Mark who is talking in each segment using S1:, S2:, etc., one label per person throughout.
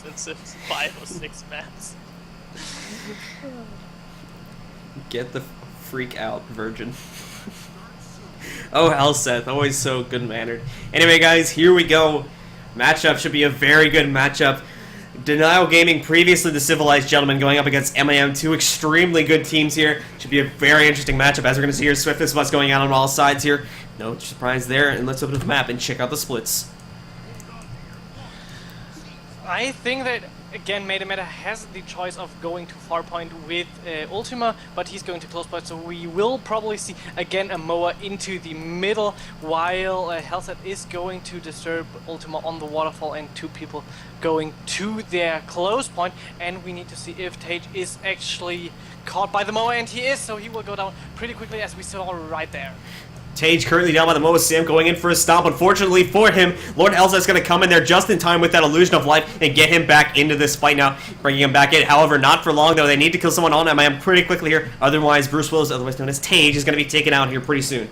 S1: expensive 5 or 6 maps.
S2: Get the freak out, virgin. Oh, hell, Seth. Always so good-mannered. Anyway, guys, here we go. Matchup should be a very good matchup. Denial Gaming, previously the Civilized Gentlemen, going up against MIM. Two extremely good teams here. Should be a very interesting matchup. As we're going to see here, Swiftness Bus going out on all sides here. No surprise there. And let's open up the map and check out the splits.
S1: I think that, again, Meta has the choice of going to Farpoint with Ultima, but he's going to close point, so we will probably see, again, a Moa into the middle, while Hellset is going to disturb Ultima on the waterfall, and 2 people going to their close point, and we need to see if Tage is actually caught by the Moa, and he is, so he will go down pretty quickly, as we saw right there.
S2: Tage currently down by the Moa. Sam going in for a stomp. Unfortunately for him, Lord Hellset's going to come in there just in time with that illusion of life and get him back into this fight now, bringing him back in. However, not for long, though. They need to kill someone on MIM pretty quickly here. Otherwise, Bruce Willis, otherwise known as Tage, is going to be taken out here pretty soon.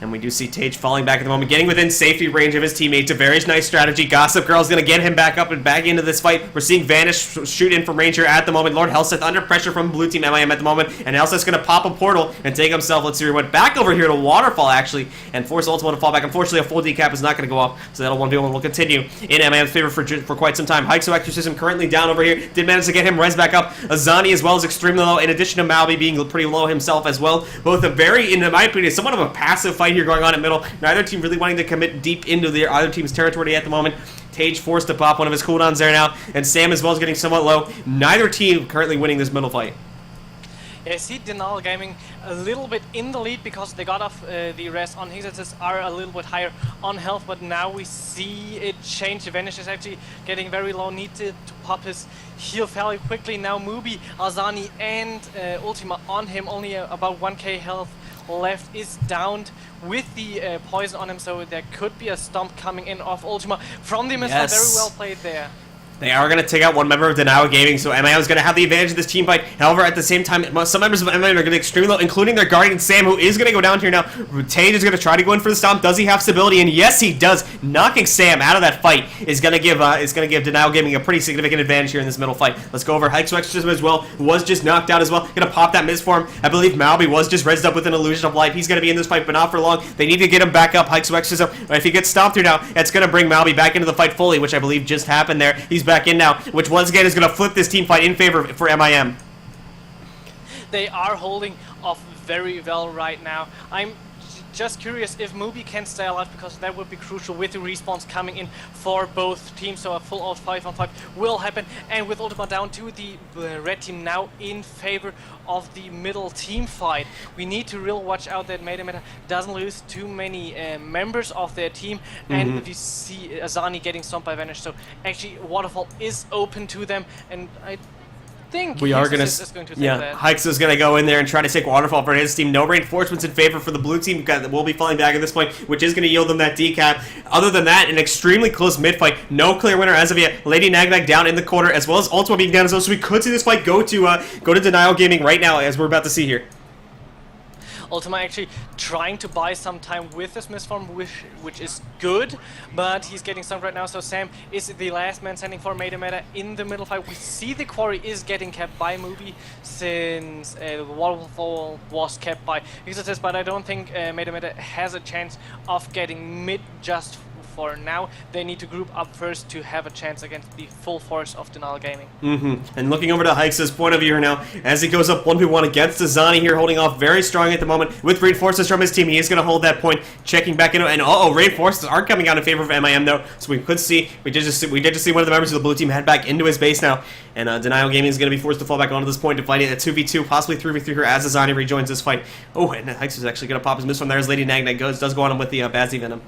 S2: And we do see Tage falling back at the moment, getting within safety range of his teammates. A very nice strategy. Gossip Girl's going to get him back up and back into this fight. We're seeing Vanish shoot in from range here at the moment. Lord Hellset under pressure from blue team MIM at the moment. And Hellset's going to pop a portal and take himself. Let's see, he went back over here to Waterfall, actually, and force Ultima to fall back. Unfortunately, a full decap is not going to go off, so that'll 1v1 will continue in MIM's favor for quite some time. Hyxo Exorcism currently down over here. Did manage to get him res back up. Azani as well is extremely low, in addition to Malby being pretty low himself as well. Both a very, in my opinion, somewhat of a passive fight here going on in middle. Neither team really wanting to commit deep into their other team's territory at the moment. Tage forced to pop one of his cooldowns there now, and Sam as well is getting somewhat low. Neither team currently winning this middle fight.
S1: Yeah, I see Denial Gaming a little bit in the lead because they got off the rest on Hexatus, are a little bit higher on health, but now we see it change. Vanish is actually getting very low, needed to pop his heal fairly quickly. Now Mubi, Azani and Ultima on him, only about 1k health left, is downed with the poison on him, so there could be a stomp coming in off Ultima from the missile.
S2: Yes.
S1: Very well played there.
S2: They are going to take out one member of Denial Gaming, so MIM is going to have the advantage of this team fight. However, at the same time, some members of MIM are going to be extremely low, including their Guardian Sam, who is going to go down here now. Tage is going to try to go in for the stomp. Does he have stability? And yes, he does. Knocking Sam out of that fight is going to give Denial Gaming a pretty significant advantage here in this middle fight. Let's go over Hyxo Exorcism as well, who was just knocked out as well. Going to pop that miss for him. I believe Malby was just rezzed up with an illusion of life. He's going to be in this fight, but not for long. They need to get him back up. Hyxo Exorcism. If he gets stomped through now, it's going to bring Malby back into the fight fully, which I believe just happened there. He's back in now, which once again is going to flip this team fight in favor for MIM.
S1: They are holding off very well right now. I'm just curious if Mubi can stay alive, because that would be crucial with the respawns coming in for both teams. So a full out 5-on-5 will happen, and with Ultima down to the red team now in favor of the middle team fight. We need to really watch out that Meta doesn't lose too many members of their team, and if you see Azani getting stomped by Vanish, so actually Waterfall is open to them, and I think
S2: we are going to Hyxo is going to go in there and try to take Waterfall for his team. No reinforcements in favor for the blue team. Will be falling back at this point, which is going to yield them that decap. Other than that, an extremely close mid fight. No clear winner as of yet. Lady Nagnag down in the corner, as well as Ultima being down as well. So we could see this fight go to Denial Gaming right now, as we're about to see here.
S1: Ultima actually trying to buy some time with this misform, which is good, but he's getting stumped right now, so Sam is the last man standing for Meta in the middle fight. We see the quarry is getting kept by Mubi, since the Waterfall was kept by Exorcist, but I don't think Meta has a chance of getting mid just for now. They need to group up first to have a chance against the full force of Denial Gaming.
S2: And looking over to Hyxo's point of view here now, as he goes up 1v1 against Azani here, holding off very strong at the moment with reinforcements from his team. He is going to hold that point, checking back into it, and reinforcements are coming out in favor of MIM though, so we did just see one of the members of the blue team head back into his base now, and Denial Gaming is going to be forced to fall back onto this point to fight it at 2v2, possibly 3v3 here as Azani rejoins this fight. And Hyxo's actually going to pop his miss from there as Lady Nagnag does go on him with the Bazzi Venom.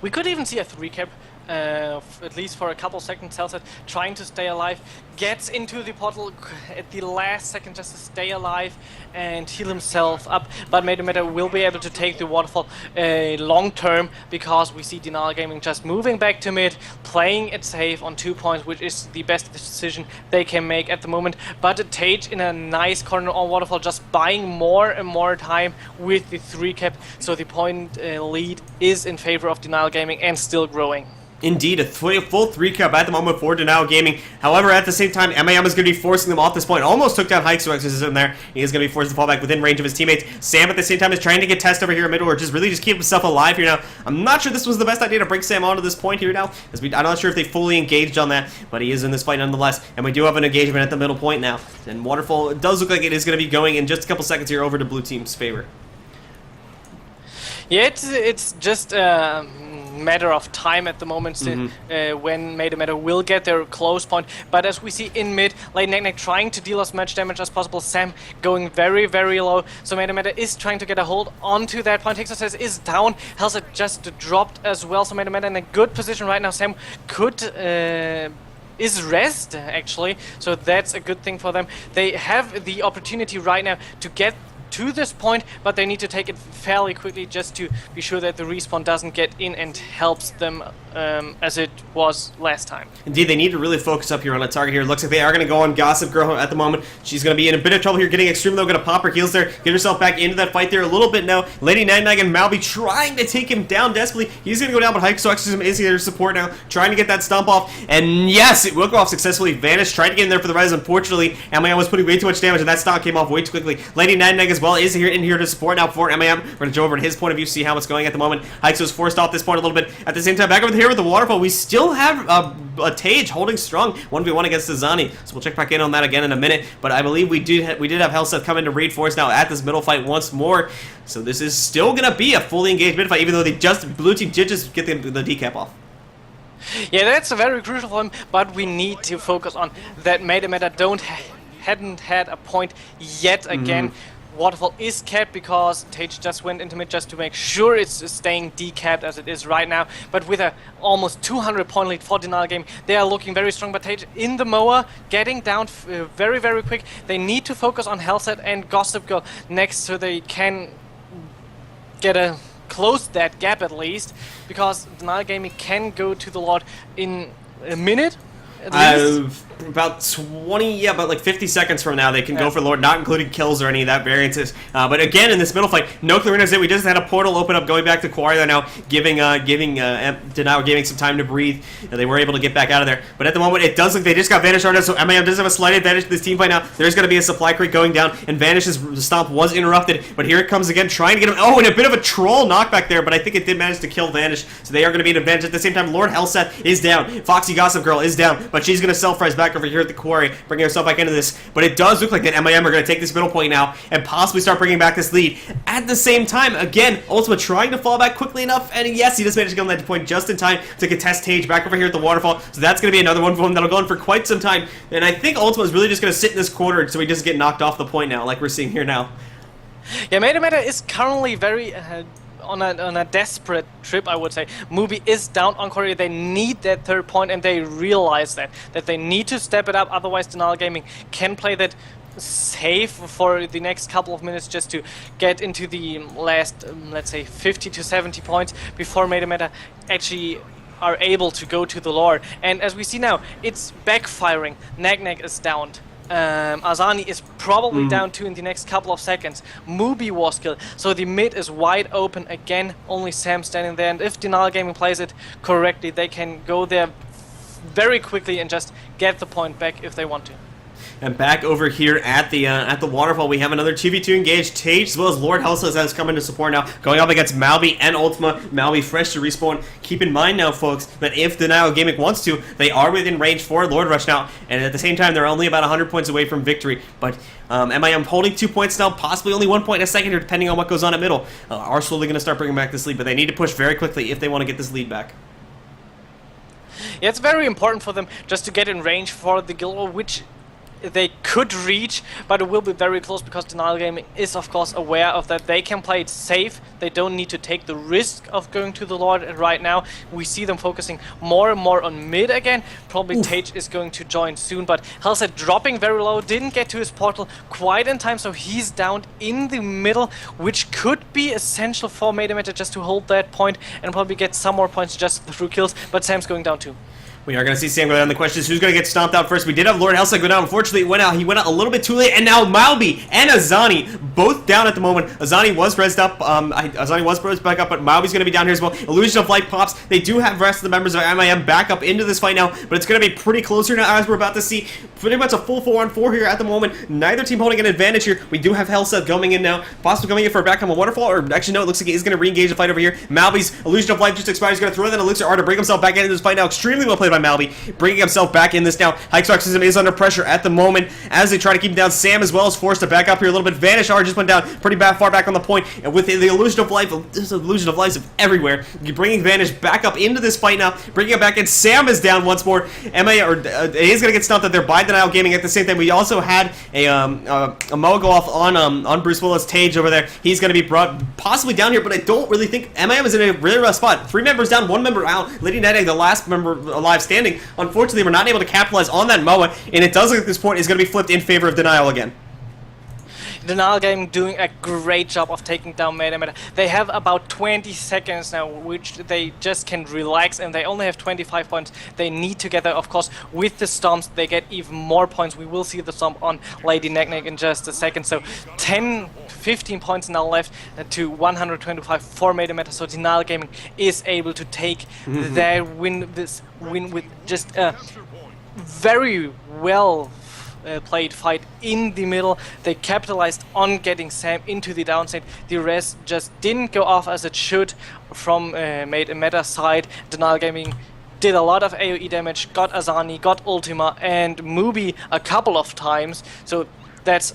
S1: We could even see a 3-cap, at least for a couple seconds. Hellset trying to stay alive, gets into the portal at the last second just to stay alive and heal himself up, but Meta will be able to take the Waterfall long term, because we see Denial Gaming just moving back to mid, playing it safe on 2 points, which is the best decision they can make at the moment. But Tage in a nice corner on Waterfall, just buying more and more time with the 3-cap, so the point lead is in favor of Denial Gaming and still growing.
S2: Indeed, a full 3-cap at the moment for Denial Gaming. However, at the same time, MAM is going to be forcing them off this point. Almost took down Hike's Exorcism there. He is going to be forced to fall back within range of his teammates. Sam, at the same time, is trying to get Test over here in middle, or just keep himself alive here now. I'm not sure this was the best idea to bring Sam onto this point here now, as I'm not sure if they fully engaged on that, but he is in this fight nonetheless, and we do have an engagement at the middle point now. And Waterfall, it does look like it is going to be going in just a couple seconds here over to Blue Team's favor.
S1: Yeah, it's just a matter of time at the moment when Meta will get their close point. But as we see in mid, like Nek trying to deal as much damage as possible, Sam going very, very low. So Meta is trying to get a hold onto that point. Hexer is down. Helsa just dropped as well. So Meta in a good position right now. Sam could... is rest actually, so that's a good thing for them. They have the opportunity right now to get to this point, but they need to take it fairly quickly just to be sure that the respawn doesn't get in and helps them as it was last time.
S2: Indeed, they need to really focus up here on a target here. It looks like they are going to go on Gossip Girl at the moment. She's going to be in a bit of trouble here, getting extreme low, going to pop her heals there, get herself back into that fight there a little bit now. Lady Nag and Malby trying to take him down desperately. He's going to go down, but Exorcism is here to support now, trying to get that stomp off. And yes, it will go off successfully. Vanish tried to get in there for the res. Unfortunately, MAM was putting way too much damage, and that stomp came off way too quickly. Lady Nag as well is in here to support now for MAM. We're going to go over to his point of view, see how it's going at the moment. Hikes was forced off this point a little bit. At the same time, back over here with the Waterfall, we still have a Tage holding strong 1v1 against Zani. So we'll check back in on that again in a minute. But I believe we did have Helseth come in to reinforce now at this middle fight once more. So this is still going to be a fully engaged mid fight, even though Blue Team did just get the decap off.
S1: Yeah, that's very crucial for him, but we need to focus on that Meta hadn't had a point yet again. Waterfall is capped because Tage just went into mid just to make sure it's staying decapped as it is right now. But with a almost 200 point lead for Denial Game, they are looking very strong. But Tage in the mower, getting down very, very quick. They need to focus on Hellset and Gossip Girl next so they can close that gap at least. Because Denial Gaming can go to the Lord in a minute at least.
S2: About 20, yeah, about like 50 seconds from now, they can go for Lord, not including kills or any of that variances. But again, in this middle fight, no Clarinas in. We just had a portal open up going back to Quarry there now, giving Denial Gaming some time to breathe. They were able to get back out of there. But at the moment, it does look they just got Vanish on us, so MAM does have a slight advantage to this team fight now. There's going to be a supply crate going down, and Vanish's stomp was interrupted. But here it comes again, trying to get him. Oh, and a bit of a troll knockback there, but I think it did manage to kill Vanish. So they are going to be an advantage. At the same time, Lord Helseth is down. Foxy Gossip Girl is down, but she's going to self-rise back over here at the Quarry, bringing herself back into this. But it does look like that MAM are going to take this middle point now and possibly start bringing back this lead. At the same time, again, Ultima trying to fall back quickly enough, and yes, he just managed to get on that point just in time to contest Tage back over here at the Waterfall. So that's going to be another one for him that'll go on for quite some time. And I think Ultima is really just going to sit in this corner so he doesn't get knocked off the point now, like we're seeing here now.
S1: Yeah, Meta is currently very... on a desperate trip, I would say. Mubi is down on Korea. They need that third point, and they realize that they need to step it up. Otherwise, Denial Gaming can play that safe for the next couple of minutes just to get into the last, let's say, 50 to 70 points before Meta actually are able to go to the Lord. And as we see now, it's backfiring. Nag is down. Azani is probably down too in the next couple of seconds. Mubi was killed, so the mid is wide open again. Only Sam standing there, and if Denial Gaming plays it correctly, they can go there very quickly and just get the point back if they want to.
S2: And back over here at the Waterfall, we have another 2v2 engaged. Tage as well as Lord Helseth has come into support now, going up against Malby and Ultima. Malby fresh to respawn. Keep in mind now, folks, that if Denial Gaming wants to, they are within range for Lord Rush now, and at the same time, they're only about 100 points away from victory. But MIM holding 2 points now, possibly only 1 point in a second here, depending on what goes on at middle. Are slowly going to start bringing back this lead, but they need to push very quickly if they want to get this lead back.
S1: Yeah, it's very important for them just to get in range for the Guild War, which they could reach, but it will be very close because Denial Gaming is of course aware of that. They can play it safe. They don't need to take the risk of going to the Lord right now. We see them focusing more and more on mid again. Probably Tage is going to join soon, but Hellset dropping very low, didn't get to his portal quite in time, so he's down in the middle, which could be essential for Meta just to hold that point and probably get some more points just through kills, but Sam's going down too.
S2: We are going to see Sam go down. The question is who's going to get stomped out first. We did have Lord Hellside go down. Unfortunately, he went out a little bit too late. And now Malby and Azani both down at the moment. Azani was rezzed up. Azani was rezzed back up, but Malby's going to be down here as well. Illusion of Light pops. They do have the rest of the members of MIM back up into this fight now, but it's going to be pretty close here now, as we're about to see. Pretty much a full 4-on-4 here at the moment. Neither team holding an advantage here. We do have Hellside coming in now. Possibly coming in for a back on a waterfall, or actually no, it looks like he's going to re-engage the fight over here. Malby's Illusion of Light just expired. He's going to throw in an Elixir R to bring himself back into this fight now. Extremely well played by Malby, bringing himself back in this now. Hikespark system is under pressure at the moment as they try to keep him down. Sam as well is forced to back up here a little bit. Vanish R just went down pretty far back on the point, and with the Illusion of Life, this Illusion of Life everywhere. You're bringing Vanish back up into this fight now, bringing it back in. Sam is down once more. He's gonna get stumped out there by Denial Gaming. At the same time, we also had a Moa go off on Bruce Willis. Tage over there. He's gonna be brought possibly down here, but I don't really think MIM is in a really rough spot. 3 members down, 1 member out. Lady Nede, the last member alive standing. Unfortunately, we're not able to capitalize on that Moa, and it does look like this point is going to be flipped in favor of Denial again.
S1: Denial Gaming doing a great job of taking down Meta. They have about 20 seconds now, which they just can relax, and they only have 25 points. They need to get there, of course. With the stomps, they get even more points. We will see the stomp on Lady Neck in just a second. So 15 points now left to 125 for Meta. So Denial Gaming is able to take their win with just a very well played fight in the middle. They capitalized on getting Sam into the downside. The rest just didn't go off as it should from Meta's side. Denial Gaming did a lot of AoE damage, got Azani, got Ultima, and Mubi a couple of times. So that's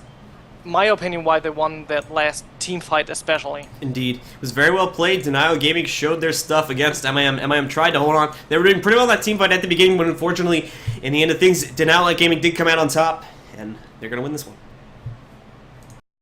S1: my opinion why they won that last team fight especially.
S2: Indeed. It was very well played. Denial Gaming showed their stuff against MIM. MIM tried to hold on. They were doing pretty well in that team fight at the beginning, but unfortunately, in the end of things, Denial Gaming did come out on top, and they're going to win this one.